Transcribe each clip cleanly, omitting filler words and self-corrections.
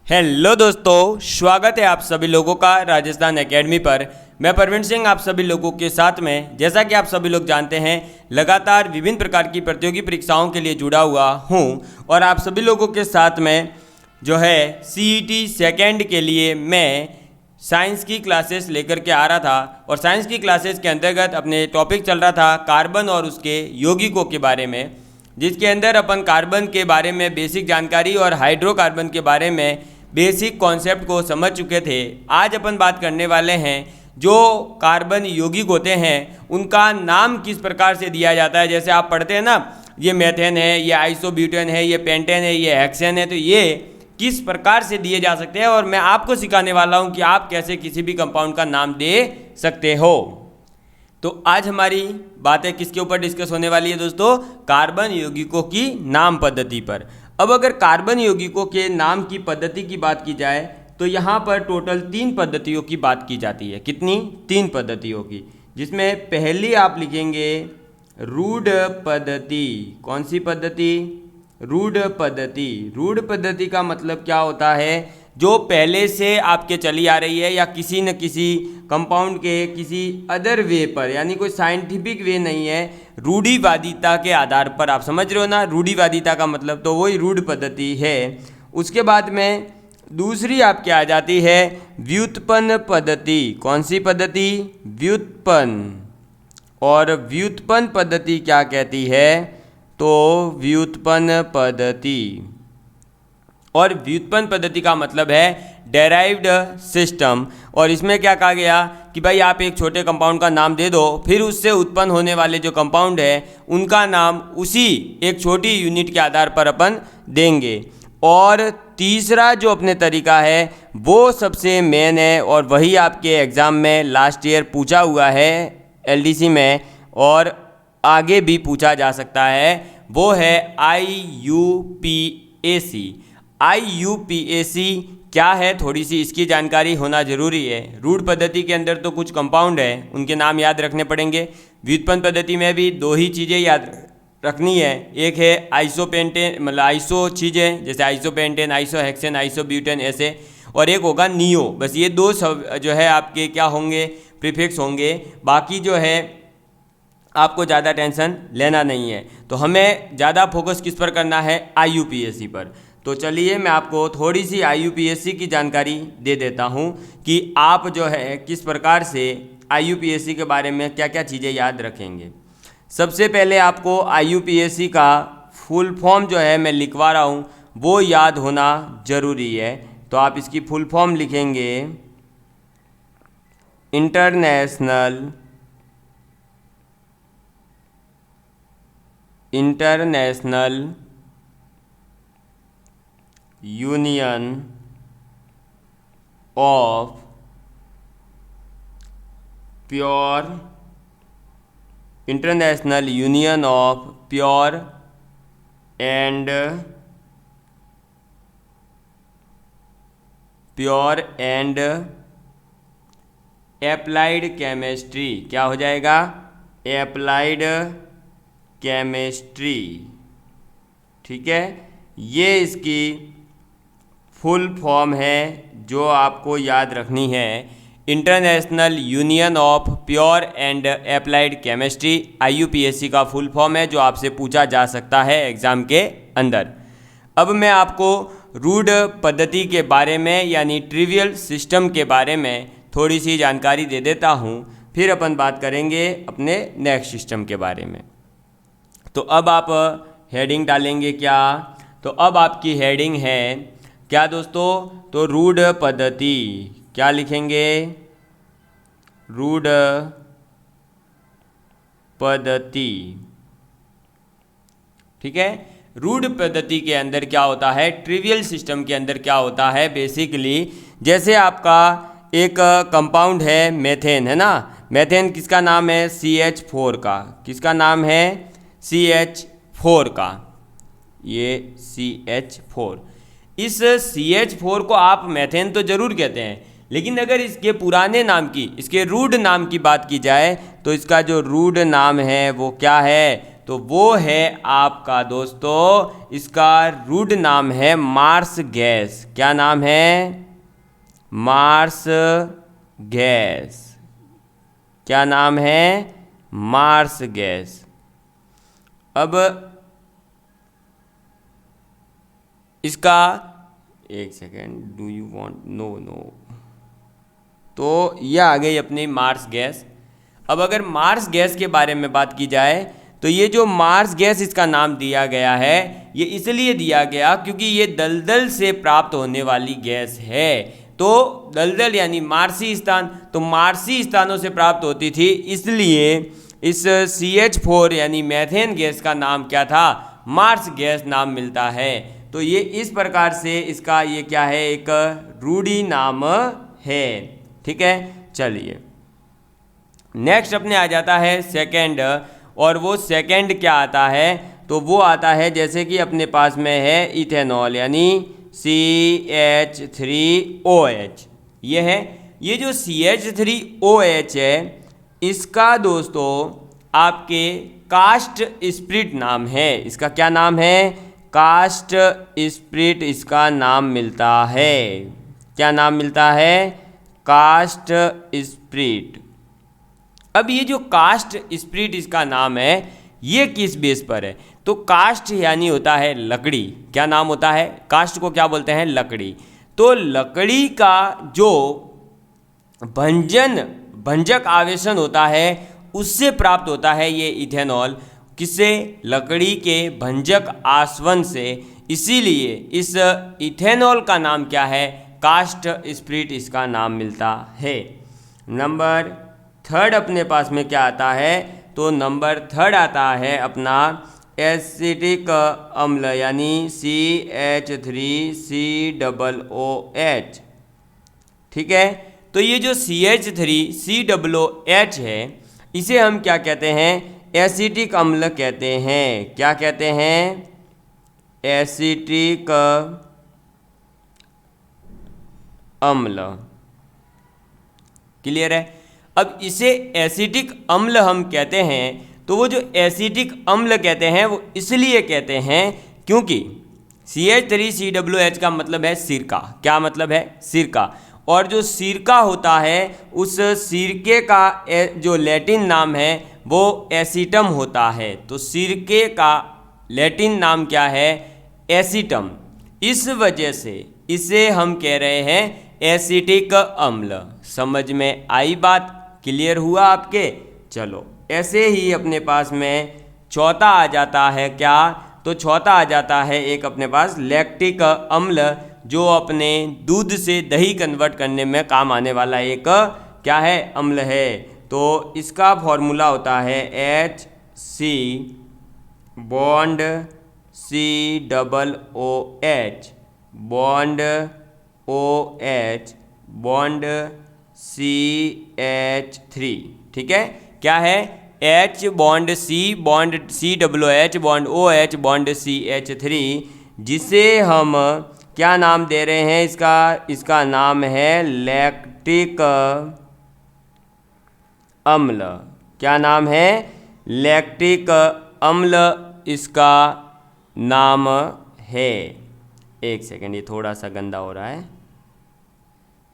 Hello दोस्तों, स्वागत है आप सभी लोगों का राजस्थान एकेडमी पर। मैं परवीन सिंह आप सभी लोगों के साथ में, जैसा कि आप सभी लोग जानते हैं, लगातार विभिन्न प्रकार की प्रतियोगी परीक्षाओं के लिए जुड़ा हुआ हूं और आप सभी लोगों के साथ में जो है सीईटी सेकेंड के लिए मैं साइंस की क्लासेस लेकर के आ रहा था। और साइंस की क्लासेस के अंतर्गत अपने टॉपिक चल रहा था कार्बन और उसके यौगिकों के बारे में, जिसके अंदर अपन कार्बन के बारे में बेसिक जानकारी और हाइड्रोकार्बन के बारे में बेसिक कॉन्सेप्ट को समझ चुके थे। आज अपन बात करने वाले हैं जो कार्बन यौगिक होते हैं उनका नाम किस प्रकार से दिया जाता है। जैसे आप पढ़ते हैं ना, ये मेथेन है, ये आइसोब्यूटेन है, ये पेंटेन है, ये हेक्सेन है, तो ये किस प्रकार से दिए जा सकते हैं और मैं आपको सिखाने वाला हूँ कि आप कैसे किसी भी कंपाउंड का नाम दे सकते हो। तो आज हमारी बातें किसके ऊपर डिस्कस होने वाली है दोस्तों? कार्बन यौगिकों की नाम पद्धति पर। अब अगर कार्बन यौगिकों के नाम की पद्धति की बात की जाए तो यहाँ पर टोटल 3 पद्धतियों की बात की जाती है। कितनी? 3 पद्धतियों की, जिसमें पहली आप लिखेंगे रूढ़ पद्धति। कौन सी पद्धति? रूढ़ पद्धति। रूढ़ पद्धति का मतलब क्या होता है? जो पहले से आपके चली आ रही है या किसी न किसी कंपाउंड के किसी अदर वे पर, यानी कोई साइंटिफिक वे नहीं है, रूढ़िवादिता के आधार पर। आप समझ रहे हो ना, रूढ़िवादिता का मतलब तो वही रूढ़ पद्धति है। उसके बाद में दूसरी आपके आ जाती है व्युत्पन्न पद्धति। कौन सी पद्धति? व्युत्पन्न। और व्युत्पन्न पद्धति क्या कहती है? तो व्युत्पन्न पद्धति, और व्युत्पन्न पद्धति का मतलब है डेराइव्ड सिस्टम। और इसमें क्या कहा गया कि भाई आप एक छोटे कंपाउंड का नाम दे दो, फिर उससे उत्पन्न होने वाले जो कंपाउंड है उनका नाम उसी एक छोटी यूनिट के आधार पर अपन देंगे। और तीसरा जो अपने तरीका है वो सबसे मेन है और वही आपके एग्ज़ाम में लास्ट ईयर पूछा हुआ है एलडीसी में, और आगे भी पूछा जा सकता है। वो है IUPAC। IUPAC क्या है, थोड़ी सी इसकी जानकारी होना जरूरी है। रूढ़ पद्धति के अंदर तो कुछ कंपाउंड है, उनके नाम याद रखने पड़ेंगे। व्युत्पन्न पद्धति में भी 2 ही चीज़ें याद रखनी है। एक है आइसोपेंटेन, मतलब आइसो चीज़ें जैसे आइसोपेंटेन, आइसोहेक्सेन, आइसोब्यूटेन ऐसे, और एक होगा नियो। बस ये 2 सब जो है आपके क्या होंगे? प्रीफिक्स होंगे। बाकी जो है आपको ज़्यादा टेंशन लेना नहीं है। तो हमें ज़्यादा फोकस किस पर करना है? IUPAC पर। तो चलिए मैं आपको थोड़ी सी IUPAC की जानकारी दे देता हूँ कि आप जो है किस प्रकार से IUPAC के बारे में क्या क्या चीज़ें याद रखेंगे। सबसे पहले आपको IUPAC का फुल फॉर्म जो है मैं लिखवा रहा हूँ वो याद होना जरूरी है। तो आप इसकी फुल फॉर्म लिखेंगे international union of pure, international union of pure and applied chemistry. क्या हो जाएगा? Applied chemistry. ठीक है, ये इसकी फुल फॉर्म है जो आपको याद रखनी है। International union of pure and applied chemistry IUPAC का फुल फॉर्म है, जो आपसे पूछा जा सकता है एग्ज़ाम के अंदर। अब मैं आपको रूढ़ पद्धति के बारे में यानी ट्रिवियल सिस्टम के बारे में थोड़ी सी जानकारी दे देता हूँ, फिर अपन बात करेंगे अपने नेक्स्ट सिस्टम के बारे में। तो अब आप हेडिंग डालेंगे क्या? तो अब आपकी हेडिंग है क्या दोस्तों? तो रूढ़ पद्धति। क्या लिखेंगे? रूढ़ पद्धति। ठीक है, रूढ़ पद्धति के अंदर क्या होता है? ट्रिवियल सिस्टम के अंदर क्या होता है? बेसिकली जैसे आपका एक कंपाउंड है मेथेन, है ना। मेथेन किसका नाम है? CH4 का। किसका नाम है? CH4 का। ये CH4, इस CH4 को आप मेथेन तो जरूर कहते हैं, लेकिन अगर इसके पुराने नाम की, इसके रूढ़ नाम की बात की जाए तो इसका जो रूढ़ नाम है वो क्या है? तो वो है आपका दोस्तों, इसका रूट नाम है मार्स गैस। क्या नाम है? Marsh gas. क्या नाम है? Marsh gas. अब इसका एक second, do you want, no no, तो यह आ गई अपनी मार्स गैस। अब अगर मार्स गैस के बारे में बात की जाए तो ये जो मार्स गैस इसका नाम दिया गया है, ये इसलिए दिया गया क्योंकि ये दलदल से प्राप्त होने वाली गैस है। तो दलदल यानी मार्सी स्थान, तो मार्सी स्थानों से प्राप्त होती थी, इसलिए इस CH4 यानी मैथेन गैस का नाम क्या था? मार्स गैस नाम मिलता है। तो ये इस प्रकार से इसका ये क्या है, एक रूढ़ी नाम है। ठीक है, चलिए नेक्स्ट अपने आ जाता है सेकंड, और वो सेकंड क्या आता है? तो वो आता है जैसे कि अपने पास में है इथेनॉल यानी CH3OH। ये है, ये जो CH3OH है इसका दोस्तों आपके कास्ट स्प्रिट नाम है। इसका क्या नाम है? कास्ट स्प्रिट इसका नाम मिलता है। क्या नाम मिलता है? Cast spirit. अब ये जो कास्ट स्प्रिट इसका नाम है, ये किस बेस पर है? तो कास्ट यानी होता है लकड़ी। क्या नाम होता है? कास्ट को क्या बोलते हैं? लकड़ी। तो लकड़ी का जो भंजक आवेशन होता है उससे प्राप्त होता है ये इथेनॉल। किससे? लकड़ी के भंजक आसवन से। इसीलिए इस इथेनॉल का नाम क्या है? कास्ट स्प्रिट इसका नाम मिलता है। नंबर थर्ड अपने पास में क्या आता है? तो नंबर थर्ड आता है अपना एसिटिक अम्ल यानी CH3COOH। ठीक है, तो ये जो CH3COOH है इसे हम क्या कहते हैं? एसिटिक अम्ल कहते हैं। क्या कहते हैं? एसिटिक अम्ल। क्लियर है? अब इसे एसिटिक अम्ल हम कहते हैं, तो वो जो एसिटिक अम्ल कहते हैं वो इसलिए कहते हैं क्योंकि CH3COOH का मतलब है सिरका। क्या मतलब है? सिरका। और जो सिरका होता है उस सिरके का जो लैटिन नाम है वो एसिटम होता है। तो सिरके का लैटिन नाम क्या है? एसिटम। इस वजह से इसे हम कह रहे हैं एसिटिक अम्ल। समझ में आई बात? क्लियर हुआ आपके? चलो ऐसे ही अपने पास में चौथा आ जाता है क्या? तो चौथा आ जाता है एक अपने पास लैक्टिक अम्ल, जो अपने दूध से दही कन्वर्ट करने में काम आने वाला एक क्या है? अम्ल है। तो इसका फॉर्मूला होता है HC bond COOH bond OH bond CH3। ठीक है, क्या है? H bond C bond COOH bond OH bond CH3, जिसे हम क्या नाम दे रहे हैं? इसका नाम है लैक्टिक अम्ल। क्या नाम है? लैक्टिक अम्ल इसका नाम है। एक सेकेंड, ये थोड़ा सा गंदा हो रहा है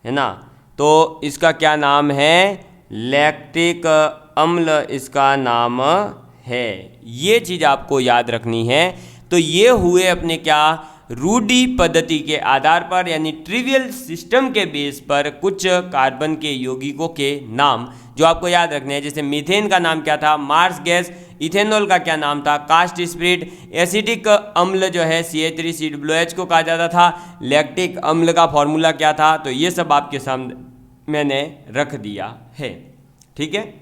ना? तो इसका क्या नाम है? लैक्टिक अम्ल इसका नाम है। ये चीज़ आपको याद रखनी है। तो ये हुए अपने क्या? रूढ़ी पद्धति के आधार पर यानी ट्रिवियल सिस्टम के बेस पर कुछ कार्बन के यौगिकों के नाम जो आपको याद रखने हैं। जैसे मीथेन का नाम क्या था? Marsh gas. इथेनॉल का क्या नाम था? Cast spirit. एसिटिक अम्ल जो है CH3COOH को कहा जाता था। लैक्टिक अम्ल का फॉर्मूला क्या था? तो ये सब आपके सामने मैंने रख दिया है। ठीक है,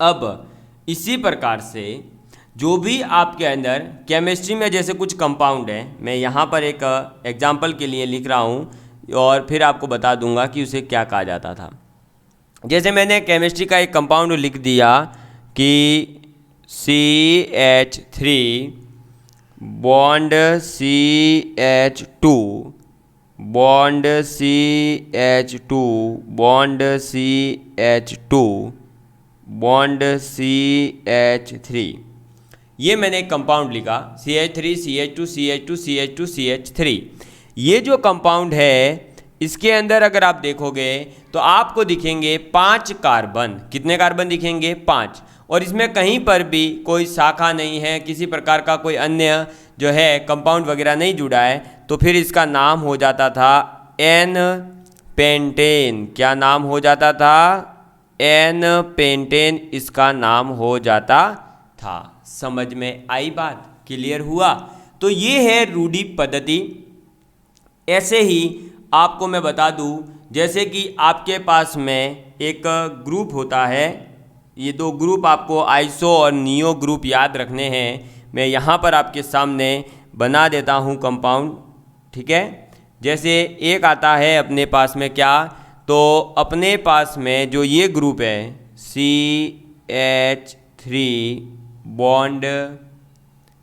अब इसी प्रकार से जो भी आपके अंदर केमिस्ट्री में जैसे कुछ कंपाउंड है, मैं यहाँ पर एक एग्जाम्पल के लिए लिख रहा हूँ और फिर आपको बता दूंगा कि उसे क्या कहा जाता था। जैसे मैंने केमिस्ट्री का एक कंपाउंड लिख दिया कि CH3 bond CH2 bond CH2 bond CH2 bond CH3। ये मैंने एक कंपाउंड लिखा CH3 CH2 CH2 CH2 CH3। ये जो कंपाउंड है इसके अंदर अगर आप देखोगे तो आपको दिखेंगे 5 कार्बन। कितने कार्बन दिखेंगे? 5। और इसमें कहीं पर भी कोई शाखा नहीं है, किसी प्रकार का कोई अन्य जो है कंपाउंड वगैरह नहीं जुड़ा है, तो फिर इसका नाम हो जाता था एन पेंटेन। क्या नाम हो जाता था? एन पेंटेन इसका नाम हो जाता था। समझ में आई बात? क्लियर हुआ? तो ये है रूढ़ि पद्धति। ऐसे ही आपको मैं बता दूं, जैसे कि आपके पास में एक ग्रुप होता है, ये दो ग्रुप आपको आइसो और नियो ग्रुप याद रखने हैं। मैं यहाँ पर आपके सामने बना देता हूँ कंपाउंड, ठीक है। जैसे एक आता है अपने पास में क्या, तो अपने पास में जो ये ग्रुप है CH3 bond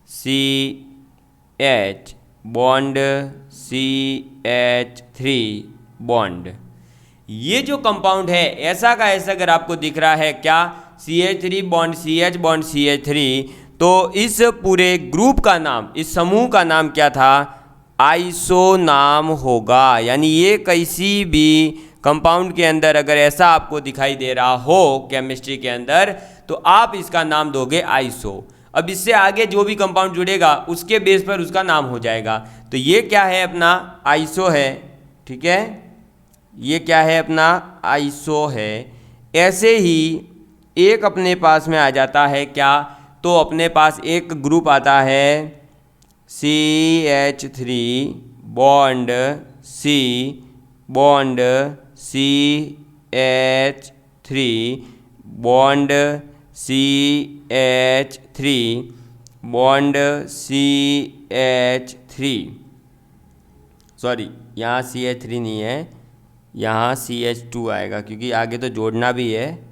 CH bond CH3 bond, ये जो कंपाउंड है ऐसा का ऐसा अगर आपको दिख रहा है क्या, CH3 bond CH bond CH3, तो इस पूरे ग्रुप का नाम, इस समूह का नाम क्या था? आइसो नाम होगा। यानी ये किसी भी कंपाउंड के अंदर अगर ऐसा आपको दिखाई दे रहा हो केमिस्ट्री के अंदर, तो आप इसका नाम दोगे आइसो। अब इससे आगे जो भी कंपाउंड जुड़ेगा उसके बेस पर उसका नाम हो जाएगा। तो ये क्या है? अपना आइसो है, ठीक है। ये क्या है? अपना आइसो है। ऐसे ही एक अपने पास में आ जाता है क्या, तो अपने पास एक ग्रुप आता है CH3 bond C bond CH3 bond CH3 bond CH3, sorry यहाँ CH3 नहीं है, यहाँ CH2 आएगा क्योंकि आगे तो जोड़ना भी है।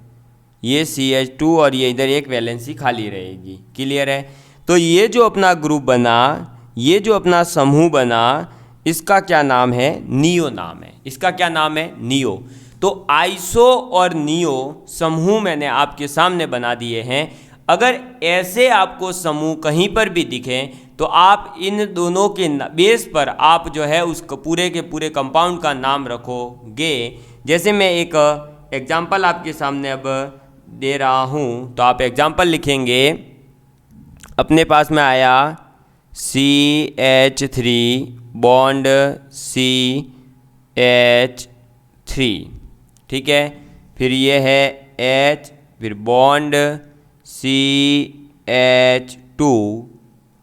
ये CH2 और ये इधर एक वैलेंसी खाली रहेगी। क्लियर है? तो ये जो अपना ग्रुप बना, ये जो अपना समूह बना, इसका क्या नाम है? नियो नाम है। इसका क्या नाम है? नियो। तो आइसो और नियो समूह मैंने आपके सामने बना दिए हैं। अगर ऐसे आपको समूह कहीं पर भी दिखें तो आप इन दोनों के बेस पर आप जो है उस पूरे के पूरे कंपाउंड का नाम रखोगे। जैसे मैं एक एग्जाम्पल आपके सामने अब दे रहा हूँ, तो आप एग्जाम्पल लिखेंगे। अपने पास में आया CH3 बॉन्ड CH3, ठीक है। फिर ये है H, फिर bond CH2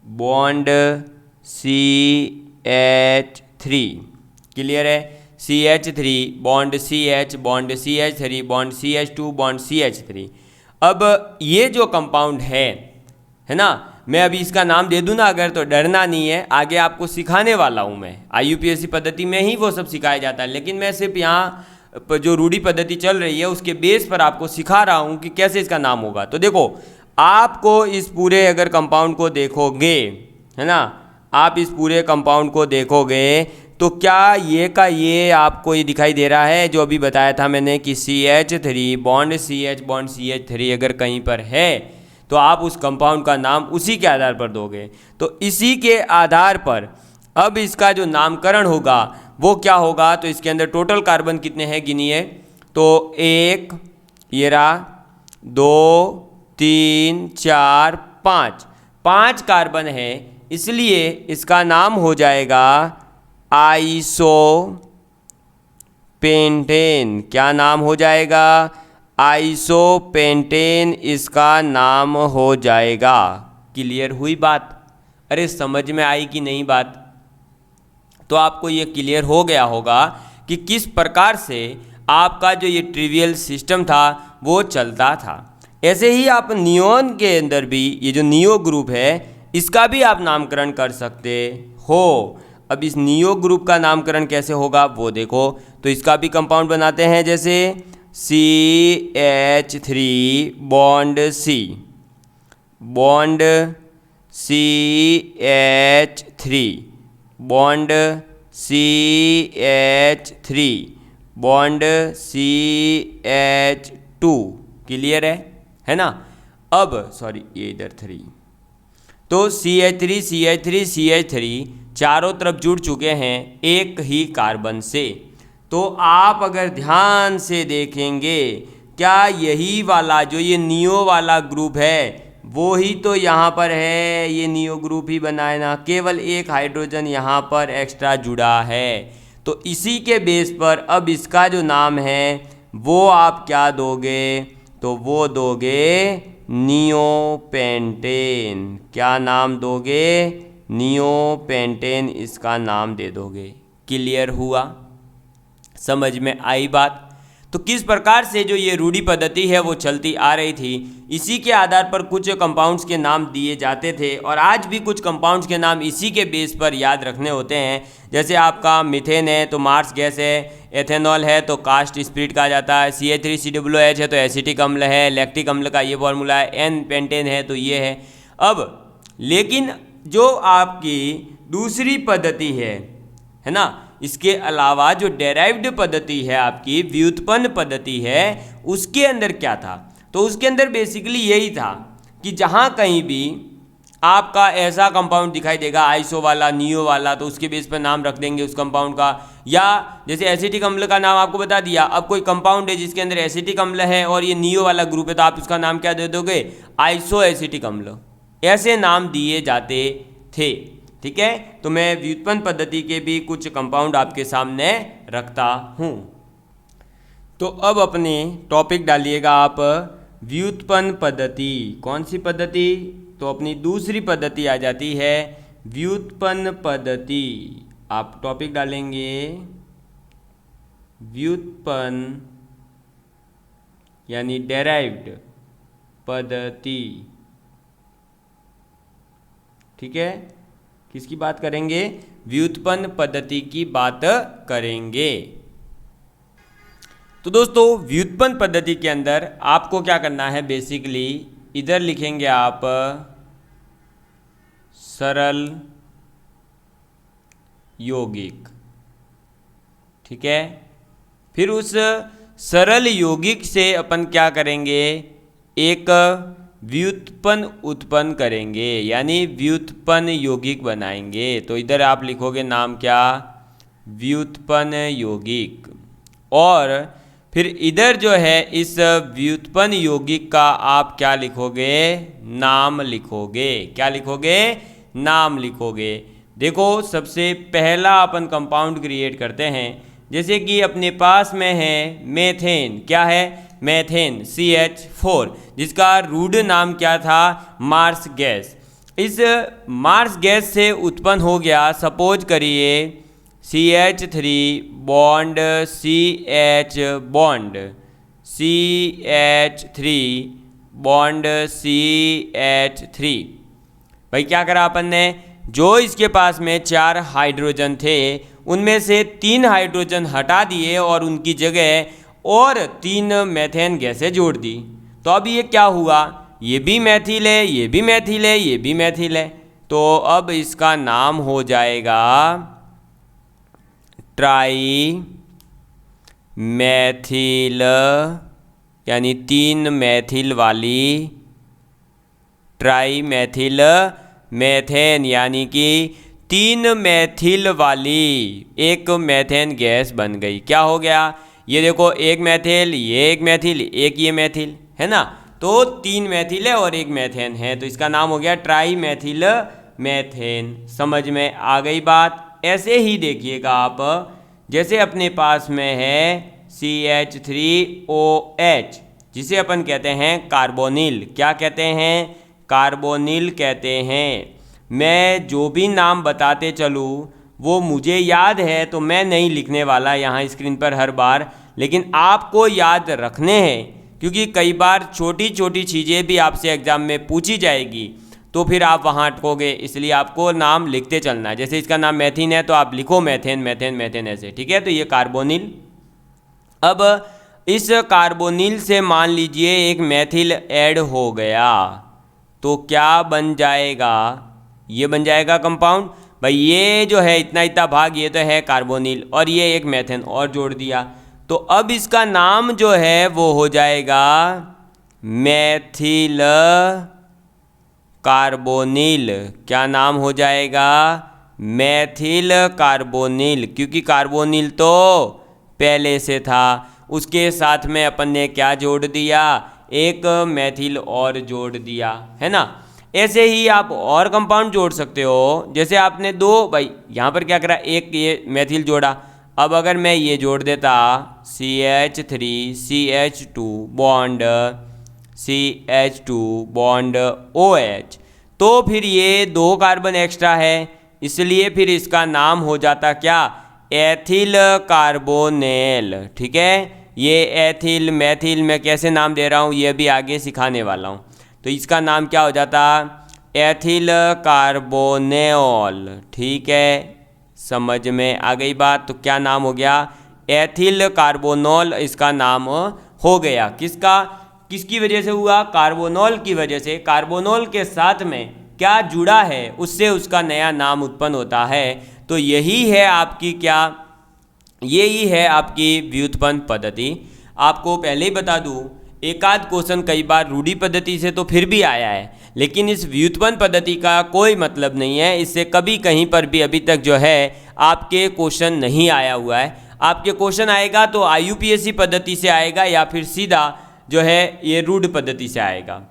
bond CH3। Clear है? CH3 bond CH bond CH3 bond CH2 bond CH3। अब ये जो कंपाउंड है ना, मैं अभी इसका नाम दे दूं ना अगर, तो डरना नहीं है, आगे आपको सिखाने वाला हूं मैं। IUPAC पद्धति में ही वो सब सिखाया जाता है, लेकिन मैं सिर्फ यहाँ जो रूढ़ि पद्धति चल रही है उसके बेस पर आपको सिखा रहा हूं कि कैसे इसका नाम होगा। तो देखो, आपको इस पूरे अगर कंपाउंड को देखोगे, है ना, आप इस पूरे कंपाउंड को देखोगे तो क्या ये का ये आपको ये दिखाई दे रहा है जो अभी बताया था मैंने कि CH3 bond CH bond CH3 अगर कहीं पर है तो आप उस कंपाउंड का नाम उसी के आधार पर दोगे। तो इसी के आधार पर अब इसका जो नामकरण होगा वो क्या होगा, तो इसके अंदर टोटल कार्बन कितने हैं गिनिए। तो 1, ये रहा, 2, 3, 4, 5 कार्बन है, इसलिए इसका नाम हो जाएगा आइसो पेंटेन। क्या नाम हो जाएगा? आइसो पेंटेन इसका नाम हो जाएगा। क्लियर हुई बात? अरे समझ में आई कि नहीं बात? तो आपको ये क्लियर हो गया होगा कि किस प्रकार से आपका जो ये ट्रिवियल सिस्टम था वो चलता था। ऐसे ही आप नियोन के अंदर भी ये जो नियो ग्रुप है इसका भी आप नामकरण कर सकते हो। अब इस नियो ग्रुप का नामकरण कैसे होगा वो देखो। तो इसका भी कंपाउंड बनाते हैं, जैसे CH3 bond C bond CH3 bond CH3 bond CH2। Clear है ना? अब सॉरी, ये इधर 3, तो CH3 CH3 CH3 चारों तरफ जुड़ चुके हैं एक ही कार्बन से। तो आप अगर ध्यान से देखेंगे, क्या यही वाला जो ये नियो वाला ग्रुप है वो ही तो यहाँ पर है, ये नियो ग्रुप ही बना है ना, केवल एक हाइड्रोजन यहाँ पर एक्स्ट्रा जुड़ा है। तो इसी के बेस पर अब इसका जो नाम है वो आप क्या दोगे, तो वो दोगे नियोपेंटेन। क्या नाम दोगे, नियोपेंटेन इसका नाम दे दोगे। क्लियर हुआ, समझ में आई बात। तो किस प्रकार से जो ये रूढ़ि पद्धति है वो चलती आ रही थी, इसी के आधार पर कुछ कंपाउंड्स के नाम दिए जाते थे और आज भी कुछ कंपाउंड्स के नाम इसी के बेस पर याद रखने होते हैं। जैसे आपका मीथेन है तो मार्स गैस है, एथेनॉल है तो कास्ट स्पिरिट कहा जाता है, CH3COOH है तो एसिटिक अम्ल है, लैक्टिक अम्ल का ये फॉर्मूला है, N पेंटेन है तो ये है। अब लेकिन जो आपकी दूसरी पद्धति है ना, इसके अलावा जो डेराइव्ड पद्धति है आपकी व्युत्पन्न पद्धति है, उसके अंदर क्या था, तो उसके अंदर बेसिकली यही था कि जहाँ कहीं भी आपका ऐसा कंपाउंड दिखाई देगा आइसो वाला, नियो वाला, तो उसके बेस पर नाम रख देंगे उस कंपाउंड का। या जैसे एसिटिक अम्ल का नाम आपको बता दिया, अब कोई कंपाउंड है जिसके अंदर एसिटिक अम्ल है और ये नियो वाला ग्रुप है तो आप उसका नाम क्या दे दोगे, आइसो एसिटिक अम्ल। ऐसे नाम दिए जाते थे। ठीक है, तो मैं व्युत्पन्न पद्धति के भी कुछ कंपाउंड आपके सामने रखता हूँ। तो अब अपने टॉपिक डालिएगा आप, व्युत्पन्न पद्धति। कौन सी पद्धति, तो अपनी दूसरी पद्धति आ जाती है व्युत्पन्न पद्धति। आप टॉपिक डालेंगे व्युत्पन्न यानी डेराइव्ड पद्धति। ठीक है, किसकी बात करेंगे, व्युत्पन्न पद्धति की बात करेंगे। तो दोस्तों व्युत्पन्न पद्धति के अंदर आपको क्या करना है, बेसिकली इधर लिखेंगे आप सरल यौगिक। ठीक है, फिर उस सरल यौगिक से अपन क्या करेंगे, एक व्युत्पन्न उत्पन्न करेंगे, यानी व्युत्पन्न यौगिक बनाएंगे। तो इधर आप लिखोगे नाम क्या, व्युत्पन्न यौगिक। और फिर इधर जो है इस व्युत्पन्न यौगिक का आप क्या लिखोगे, नाम लिखोगे। क्या लिखोगे, नाम लिखोगे। देखो सबसे पहला अपन कंपाउंड क्रिएट करते हैं, जैसे कि अपने पास में है मेथेन। क्या है, मेथेन CH4, जिसका रूढ़ नाम क्या था, मार्स गैस। इस मार्स गैस से उत्पन्न हो गया, सपोज करिए CH3 bond CH bond CH3 bond CH3। भाई क्या करा अपन ने, जो इसके पास में 4 हाइड्रोजन थे उनमें से 3 हाइड्रोजन हटा दिए और उनकी जगह और 3 मेथेन गैसें जोड़ दी। तो अब ये क्या हुआ, ये भी मैथिल है, ये भी मैथिल है, ये भी मैथिल है। तो अब इसका नाम हो जाएगा ट्राई मैथिल, यानी 3 मैथिल वाली ट्राई मैथिल मेथेन, यानी कि 3 मैथिल वाली एक मेथेन गैस बन गई। क्या हो गया, ये देखो एक मैथिल, ये एक मैथिल, एक ये मैथिल है ना, तो 3 मैथिल है और एक मेथेन है, तो इसका नाम हो गया ट्राई मैथिल मेथेन। समझ में आ गई बात। ऐसे ही देखिएगा आप, जैसे अपने पास में है CH3OH, जिसे अपन कहते हैं कार्बोनिल। क्या कहते हैं, कार्बोनिल कहते हैं। मैं जो भी नाम बताते चलूँ वो मुझे याद है तो मैं नहीं लिखने वाला यहाँ स्क्रीन पर हर बार, लेकिन आपको याद रखने हैं, क्योंकि कई बार छोटी छोटी चीज़ें भी आपसे एग्जाम में पूछी जाएगी तो फिर आप वहाँ अटकोगे, इसलिए आपको नाम लिखते चलना है। जैसे इसका नाम मेथिन है तो आप लिखो मेथेन मेथेन मेथेन ऐसे। ठीक है, तो ये कार्बोनिल। अब इस कार्बोनिल से मान लीजिए एक मेथिल ऐड हो गया तो क्या बन जाएगा, ये बन जाएगा कंपाउंड। भाई ये जो है इतना इतना भाग ये तो है कार्बोनिल और ये एक मेथेन और जोड़ दिया, तो अब इसका नाम जो है वो हो जाएगा मेथिल कार्बोनिल, क्या नाम हो जाएगा? मैथिल कार्बोनिल, क्योंकि कार्बोनिल तो पहले से था। उसके साथ में अपन ने क्या जोड़ दिया? एक मैथिल और जोड़ दिया, है ना। ऐसे ही आप और कंपाउंड जोड़ सकते हो। जैसे आपने दो, भाई यहाँ पर क्या करा, एक ये मैथिल जोड़ा। अब अगर मैं ये जोड़ देता CH3CH2 bond CH2 bond OH, तो फिर ये दो कार्बन एक्स्ट्रा है, इसलिए फिर इसका नाम हो जाता क्या? एथिल कार्बोनेल। ठीक है, ये एथिल मैथिल मैं कैसे नाम दे रहा हूँ ये भी आगे सिखाने वाला हूँ। तो इसका नाम क्या हो जाता? एथिल कार्बोनेल। ठीक है, समझ में आ गई बात? तो क्या नाम हो गया? एथिल कार्बोनॉल इसका नाम हो गया। किसका, किसकी वजह से हुआ? कार्बोनॉल की वजह से। कार्बोनॉल के साथ में क्या जुड़ा है, उससे उसका नया नाम उत्पन्न होता है। तो यही है आपकी क्या, यही है आपकी व्युत्पन्न पद्धति। आपको पहले ही बता दूं, एक आध क्वेश्चन कई बार रूढ़ि पद्धति से तो फिर भी आया है, लेकिन इस व्युत्पन्न पद्धति का कोई मतलब नहीं है। इससे कभी कहीं पर भी अभी तक जो है आपके क्वेश्चन नहीं आया हुआ है। आपके क्वेश्चन आएगा तो IUPAC पद्धति से आएगा, या फिर सीधा जो है ये रूढ़ पद्धति से आएगा।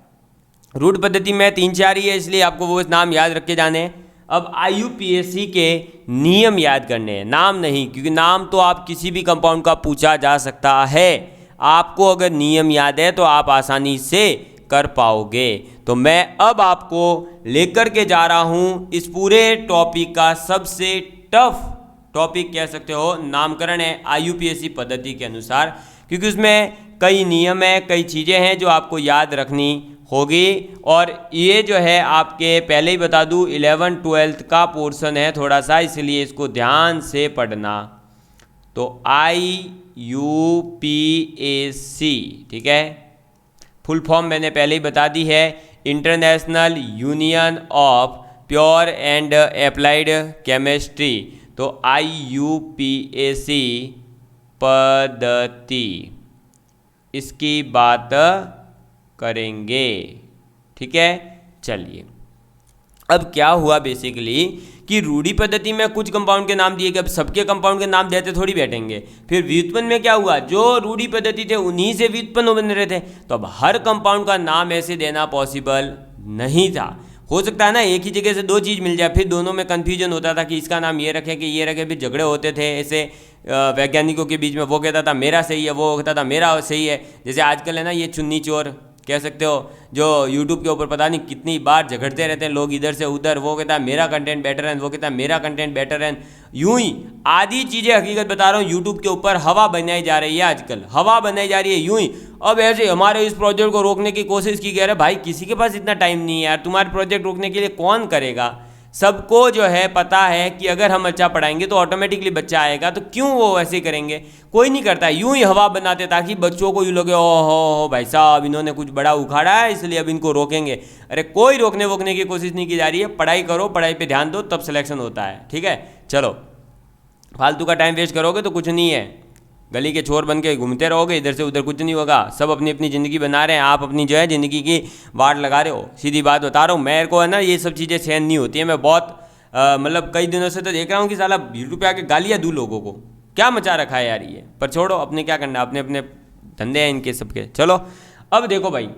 रूढ़ पद्धति में 3-4 ही है, इसलिए आपको वो नाम याद रख के जाने हैं। अब IUPAC के नियम याद करने हैं, नाम नहीं, क्योंकि नाम तो आप किसी भी कंपाउंड का पूछा जा सकता है। आपको अगर नियम याद है तो आप आसानी से कर पाओगे। तो मैं अब आपको लेकर के जा रहा हूं इस पूरे टॉपिक का सबसे टफ टॉपिक कह सकते हो, नामकरण है IUPAC पद्धति के अनुसार, क्योंकि उसमें कई नियम है, कई चीज़ें हैं जो आपको याद रखनी होगी। और ये जो है आपके पहले ही बता दूं 11th-12th का पोर्शन है थोड़ा सा, इसलिए इसको ध्यान से पढ़ना। तो IUPAC, ठीक है, फुल फॉर्म मैंने पहले ही बता दी है, international union of pure and applied chemistry. तो IUPAC पद्धति, इसकी बात करेंगे। ठीक है, चलिए। अब क्या हुआ बेसिकली कि रूढ़ि पद्धति में कुछ कंपाउंड के नाम दिए गए, अब सबके कंपाउंड के नाम देते थोड़ी बैठेंगे। फिर व्युत्पन्न में क्या हुआ, जो रूढ़ि पद्धति थे उन्हीं से व्युत्पन्न बन रहे थे, तो अब हर कंपाउंड का नाम ऐसे देना पॉसिबल नहीं था। हो सकता है ना एक ही जगह से दो चीज़ मिल जाए, फिर दोनों में कन्फ्यूजन होता था कि इसका नाम ये रखें कि ये रखें, फिर झगड़े होते थे ऐसे वैज्ञानिकों के बीच में। वो कहता था मेरा सही है, वो कहता था मेरा सही है। जैसे आजकल है ना ये चुन्नी चोर कह सकते हो, जो यूट्यूब के ऊपर पता नहीं कितनी बार झगड़ते रहते हैं लोग इधर से उधर। वो कहता है मेरा कंटेंट बेटर है, वो कहता है मेरा कंटेंट बेटर है। यूं ही आधी चीज़ें, हकीकत बता रहा हूँ, यूट्यूब के ऊपर हवा बनाई जा रही है, आजकल हवा बनाई जा रही है यूं ही। अब ऐसे हमारे इस प्रोजेक्ट को रोकने की कोशिश की गई है। भाई किसी के पास इतना टाइम नहीं है यार, तुम्हारे प्रोजेक्ट रोकने के लिए कौन करेगा? सबको जो है पता है कि अगर हम अच्छा पढ़ाएंगे तो ऑटोमेटिकली बच्चा आएगा, तो क्यों वो ऐसे करेंगे? कोई नहीं करता, यूं ही हवा बनाते ताकि बच्चों को यूँ लगे हो भाई साहब इन्होंने कुछ बड़ा उखाड़ा है इसलिए अब इनको रोकेंगे। अरे कोई रोकने वोकने की कोशिश नहीं की जा रही है। पढ़ाई करो, पढ़ाई पे ध्यान दो, तब सिलेक्शन होता है। ठीक है, चलो, फालतू का टाइम वेस्ट करोगे तो कुछ नहीं है, गली के चोर बन के घूमते रहोगे, इधर से उधर कुछ नहीं होगा। सब अपनी अपनी ज़िंदगी बना रहे हैं, आप अपनी जो है ज़िंदगी की वाट लगा रहे हो। सीधी बात बता रहा हूँ, मेरे को है ना ये सब चीज़ें सहन नहीं होती है। मैं बहुत मतलब कई दिनों से तो देख रहा हूँ कि साला यूट्यूब पे आके गालियाँ दूँ लोगों को, क्या मचा रखा है यार ये। पर छोड़ो, अपने क्या करना, अपने अपने धंधे हैं इनके सबके। चलो अब देखो भाई,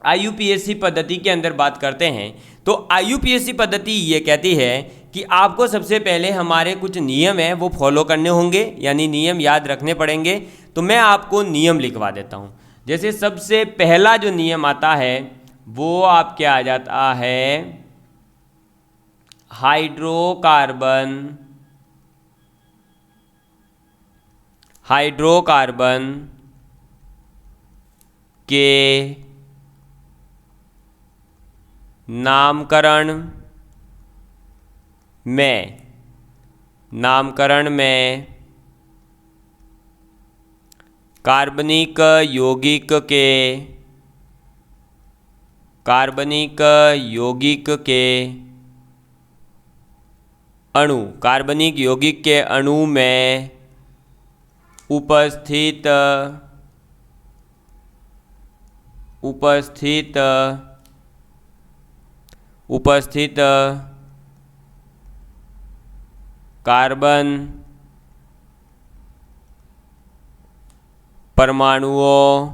IUPAC पद्धति के अंदर बात करते हैं। तो IUPAC पद्धति ये कहती है कि आपको सबसे पहले हमारे कुछ नियम हैं वो फॉलो करने होंगे, यानी नियम याद रखने पड़ेंगे। तो मैं आपको नियम लिखवा देता हूँ। जैसे सबसे पहला जो नियम आता है वो आपके आ जाता है हाइड्रोकार्बन के नामकरण में कार्बनिक यौगिक के अणु, कार्बनिक यौगिक के अणु में उपस्थित उपस्थित कार्बन परमाणुओं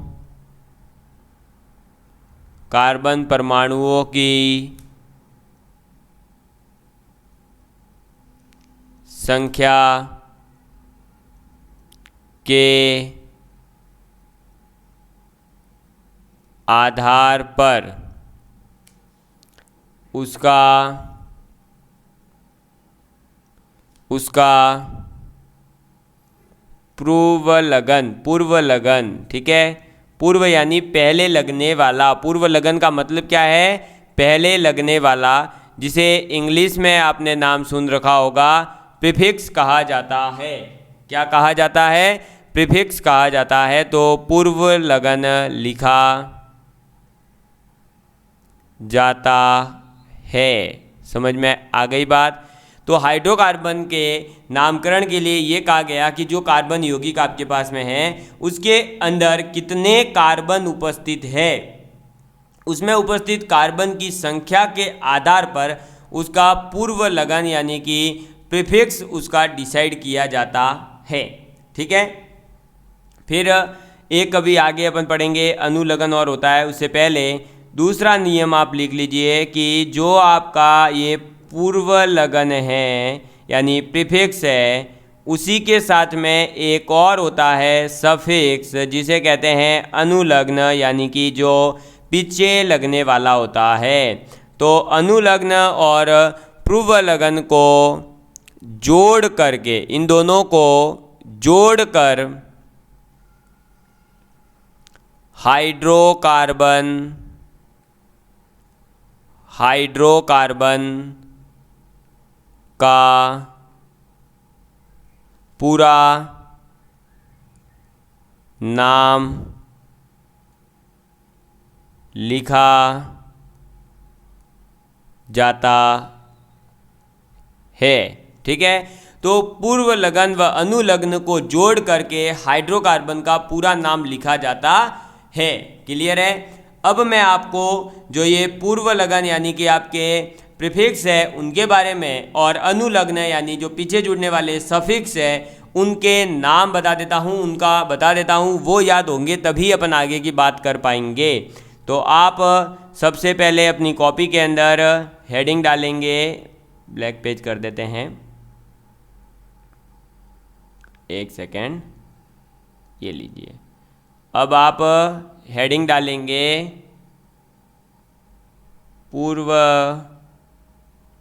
की संख्या के आधार पर उसका पूर्व लगन, ठीक है। पूर्व यानी पहले लगने वाला। पूर्व लगन का मतलब क्या है? पहले लगने वाला, जिसे इंग्लिश में आपने नाम सुन रखा होगा, प्रीफिक्स कहा जाता है। क्या कहा जाता है? प्रीफिक्स कहा जाता है। तो पूर्व लगन लिखा जाता है। समझ में आ गई बात? तो हाइड्रोकार्बन के नामकरण के लिए ये कहा गया कि जो कार्बन यौगिक आपके पास में है उसके अंदर कितने कार्बन उपस्थित है, उसमें उपस्थित कार्बन की संख्या के आधार पर उसका पूर्व लगन यानी कि प्रीफिक्स उसका डिसाइड किया जाता है। ठीक है। फिर एक कभी आगे अपन पढ़ेंगे अनुलग्न और होता है। उससे पहले दूसरा नियम आप लिख लीजिए कि जो आपका ये पूर्व लगन है यानी प्रीफिक्स है, उसी के साथ में एक और होता है सफिक्स, जिसे कहते हैं अनुलग्न, यानी कि जो पीछे लगने वाला होता है। तो अनुलग्न और पूर्व लगन को जोड़ करके, इन दोनों को जोड़कर हाइड्रोकार्बन का पूरा नाम लिखा जाता है। ठीक है। तो पूर्व लगन व अनुलग्न को जोड़ करके हाइड्रोकार्बन का पूरा नाम लिखा जाता है। क्लियर है? अब मैं आपको जो ये पूर्व लगन यानी कि आपके प्रीफिक्स है उनके बारे में, और अनुलग्न यानी जो पीछे जुड़ने वाले सफिक्स है उनके नाम बता देता हूँ, उनका बता देता हूँ। वो याद होंगे तभी अपन आगे की बात कर पाएंगे। तो आप सबसे पहले अपनी कॉपी के अंदर हेडिंग डालेंगे, ब्लैक पेज कर देते हैं, एक सेकेंड, ये लीजिए। अब आप हेडिंग डालेंगे पूर्व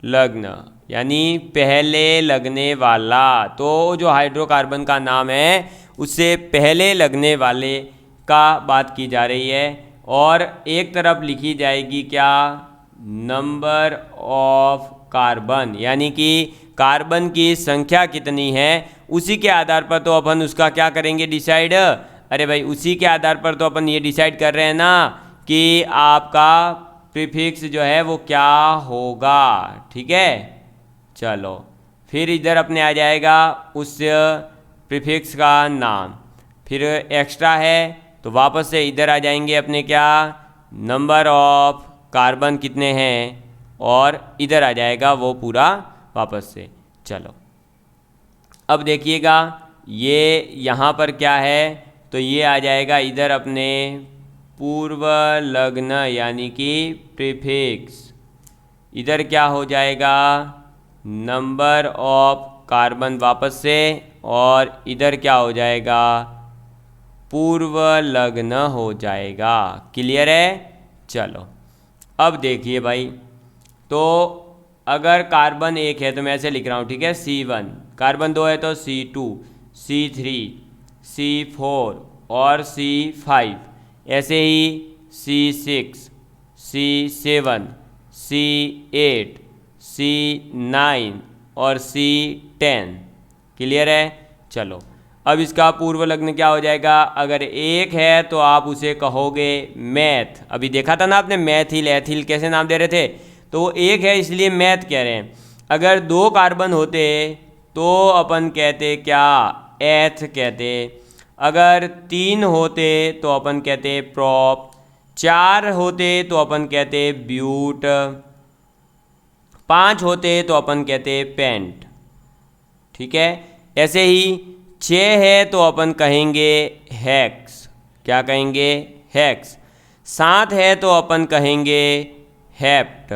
लग्न यानी पहले लगने वाला। तो जो हाइड्रोकार्बन का नाम है उससे पहले लगने वाले का बात की जा रही है, और एक तरफ लिखी जाएगी क्या? नंबर ऑफ कार्बन, यानी कि कार्बन की संख्या कितनी है, उसी के आधार पर तो अपन उसका क्या करेंगे डिसाइड। अरे भाई, उसी के आधार पर तो अपन ये डिसाइड कर रहे हैं ना कि आपका प्रीफिक्स जो है वो क्या होगा। ठीक है। चलो, फिर इधर अपने आ जाएगा उस प्रीफिक्स का नाम। फिर एक्स्ट्रा है तो वापस से इधर आ जाएंगे अपने क्या, नंबर ऑफ कार्बन कितने हैं, और इधर आ जाएगा वो पूरा वापस से। चलो, अब देखिएगा ये यहाँ पर क्या है, तो ये आ जाएगा इधर अपने पूर्व लग्न यानी कि प्रीफिक्स। इधर क्या हो जाएगा? नंबर ऑफ कार्बन वापस से, और इधर क्या हो जाएगा? पूर्व लग्न हो जाएगा। क्लियर है? चलो, अब देखिए भाई, तो अगर कार्बन 1 है तो मैं ऐसे लिख रहा हूँ, ठीक है, C1, कार्बन 2 है तो C2, C3, C4 और C5, ऐसे ही C6, C7, C8, C9 और C10। क्लियर है? चलो, अब इसका पूर्व लग्न क्या हो जाएगा? अगर 1 है तो आप उसे कहोगे मैथ। अभी देखा था ना आपने, मैथिल एथिल कैसे नाम दे रहे थे, तो 1 है इसलिए मैथ कह रहे हैं। अगर 2 कार्बन होते तो अपन कहते क्या? एथ कहते। अगर 3 होते तो अपन कहते प्रॉप। 4 होते तो अपन कहते ब्यूट। 5 होते तो अपन कहते पेंट, ठीक है। ऐसे ही 6 है तो अपन कहेंगे हेक्स, क्या कहेंगे, हेक्स। 7 है तो अपन कहेंगे हेप्ट।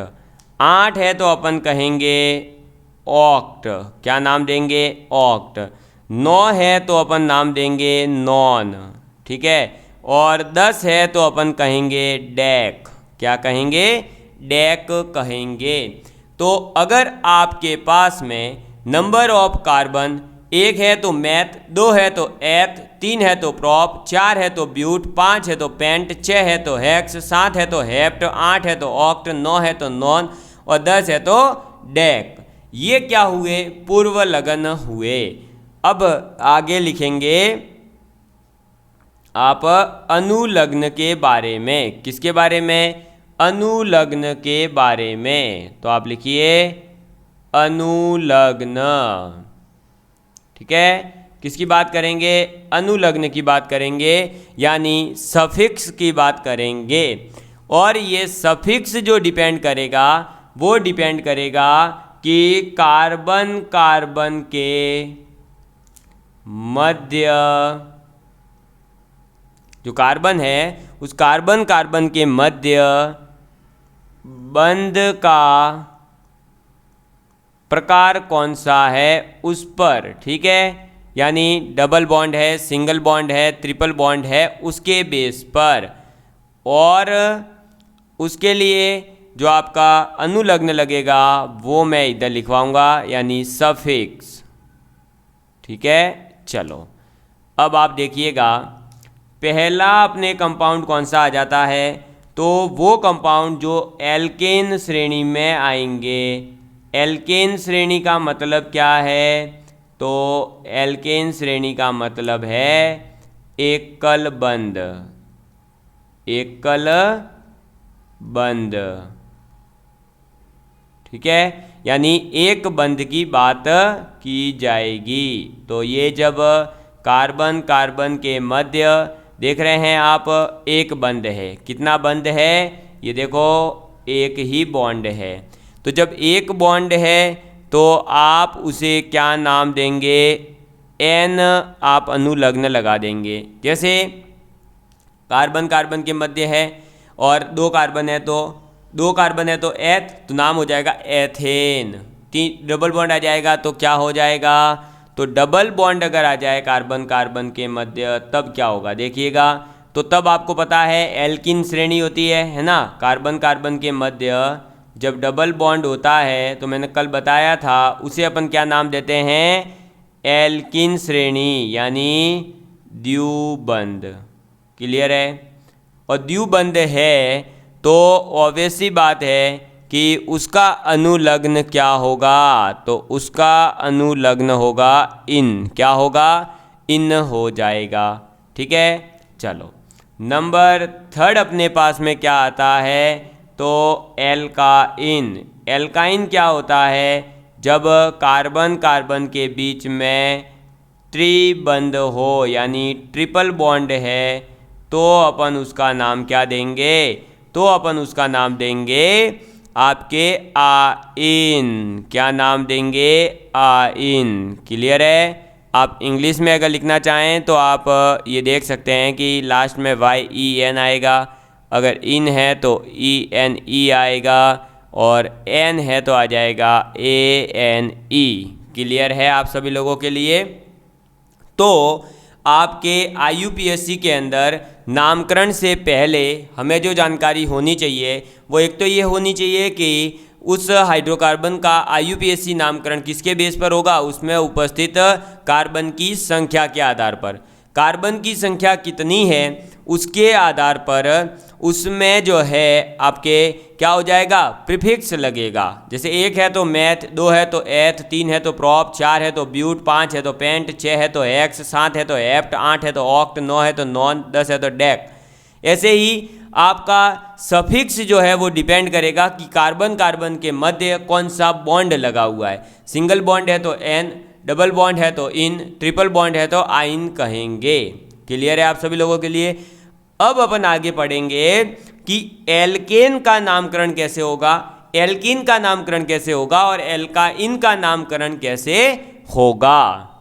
8 है तो अपन कहेंगे ऑक्ट, क्या नाम देंगे, ऑक्ट। 9 है तो अपन नाम देंगे नॉन, ठीक है। और 10 है तो अपन कहेंगे डेक, क्या कहेंगे, डेक कहेंगे। तो अगर आपके पास में नंबर ऑफ कार्बन 1 है तो मैथ, 2 है तो एथ, 3 है तो प्रॉप, 4 है तो ब्यूट, 5 है तो पेंट, 6 है तो हेक्स, 7 है तो हेप्ट, 8 है तो ऑक्ट, 9 है तो नॉन और 10 है तो डेक। ये क्या हुए, पूर्व लग्न हुए। अब आगे लिखेंगे आप अनुलग्न के बारे में। किसके बारे में, अनुलग्न के बारे में। तो आप लिखिए अनुलग्न, ठीक है। किसकी बात करेंगे, अनुलग्न की बात करेंगे, यानी सफिक्स की बात करेंगे। और ये सफिक्स जो डिपेंड करेगा वो डिपेंड करेगा कि कार्बन कार्बन के मध्य, जो कार्बन है उस कार्बन कार्बन के मध्य बंध का प्रकार कौन सा है उस पर, ठीक है। यानी डबल बॉन्ड है, सिंगल बॉन्ड है, ट्रिपल बॉन्ड है, उसके बेस पर। और उसके लिए जो आपका अनुलग्न लगेगा वो मैं इधर लिखवाऊंगा, यानी सफिक्स, ठीक है। चलो अब आप देखिएगा पहला अपने कंपाउंड कौन सा आ जाता है, तो वो कंपाउंड जो एल्केन श्रेणी में आएंगे। एल्केन श्रेणी का मतलब क्या है, तो एल्केन श्रेणी का मतलब है एकल बंध, एकल बंध, ठीक है। यानी एक बंध की बात की जाएगी। तो ये जब कार्बन कार्बन के मध्य देख रहे हैं आप, एक बंध है, कितना बंध है, ये देखो एक ही बॉन्ड है। तो जब एक बॉन्ड है तो आप उसे क्या नाम देंगे, एन आप अनुलग्न लगा देंगे। जैसे कार्बन कार्बन के मध्य है और 2 कार्बन है तो 2 कार्बन है तो एथ, तो नाम हो जाएगा एथेन। 3 डबल बॉन्ड आ जाएगा तो क्या हो जाएगा, तो डबल बॉन्ड अगर आ जाए कार्बन कार्बन के मध्य तब क्या होगा देखिएगा। तो तब आपको पता है एल्किन श्रेणी होती है ना। कार्बन कार्बन के मध्य जब डबल बॉन्ड होता है तो मैंने कल बताया था उसे अपन क्या नाम देते हैं, एल्किन श्रेणी, यानी द्विबंध। क्लियर है। और द्विबंध है तो ऑब्वियस सी बात है कि उसका अनुलग्न क्या होगा, तो उसका अनुलग्न होगा इन, क्या होगा, इन हो जाएगा, ठीक है। चलो नंबर 3 अपने पास में क्या आता है, तो एल्काइन। एल्काइन क्या होता है, जब कार्बन कार्बन के बीच में त्रिबंध हो, यानी ट्रिपल बॉन्ड है, तो अपन उसका नाम क्या देंगे, तो अपन उसका नाम देंगे आपके आइन। क्या नाम देंगे, आइन। क्लियर है। आप इंग्लिश में अगर लिखना चाहें तो आप ये देख सकते हैं कि लास्ट में YEN आएगा, अगर इन है तो ENE आएगा, और एन है तो आ जाएगा ANE। क्लियर है आप सभी लोगों के लिए। तो आपके IUPAC के अंदर नामकरण से पहले हमें जो जानकारी होनी चाहिए वो एक तो ये होनी चाहिए कि उस हाइड्रोकार्बन का IUPAC नामकरण किसके बेस पर होगा, उसमें उपस्थित कार्बन की संख्या के आधार पर। कार्बन की संख्या कितनी है उसके आधार पर उसमें जो है आपके क्या हो जाएगा, प्रीफिक्स लगेगा। जैसे 1 है तो मैथ, 2 है तो एथ, 3 है तो प्रॉप, 4 है तो ब्यूट, 5 है तो पेंट, 6 है तो हेक्स, 7 है तो हेप्ट, 8 है तो ऑक्ट, 9 है तो नॉन, 10 है तो डेक। ऐसे ही आपका सफिक्स जो है वो डिपेंड करेगा कि कार्बन कार्बन के मध्य कौन सा बॉन्ड लगा हुआ है। सिंगल बॉन्ड है तो एन, डबल बॉन्ड है तो इन, ट्रिपल बॉन्ड है तो आइन कहेंगे। क्लियर है आप सभी लोगों के लिए। अब अपन आगे पढ़ेंगे कि एल्केन का नामकरण कैसे होगा। एल्कीन का नामकरण कैसे होगा और एल्काइन का नामकरण कैसे होगा।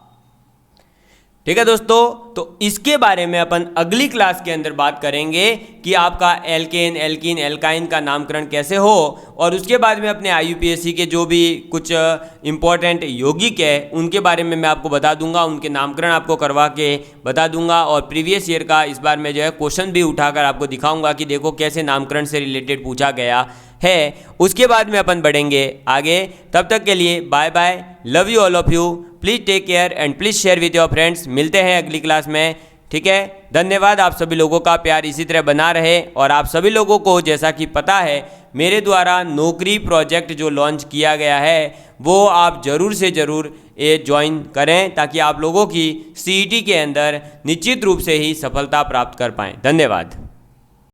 ठीक है दोस्तों, तो इसके बारे में अपन अगली क्लास के अंदर बात करेंगे कि आपका एल्केन, एल्कीन, एल्काइन का नामकरण कैसे हो, और उसके बाद में अपने IUPAC के जो भी कुछ इंपॉर्टेंट यौगिक है उनके बारे में मैं आपको बता दूंगा, उनके नामकरण आपको करवा के बता दूंगा, और प्रीवियस ईयर का इस बार मैं जो है क्वेश्चन भी उठाकर आपको दिखाऊंगा कि देखो कैसे नामकरण से रिलेटेड पूछा गया है। उसके बाद में अपन बढ़ेंगे आगे। तब तक के लिए bye bye, love you all of you, please take care and please share with your friends. मिलते हैं अगली क्लास में, ठीक है। धन्यवाद, आप सभी लोगों का प्यार इसी तरह बना रहे, और आप सभी लोगों को जैसा कि पता है मेरे द्वारा नौकरी प्रोजेक्ट जो लॉन्च किया गया है वो आप ज़रूर से ज़रूर ये ज्वाइन करें, ताकि आप लोगों की CET के अंदर निश्चित रूप से ही सफलता प्राप्त कर पाएँ। धन्यवाद।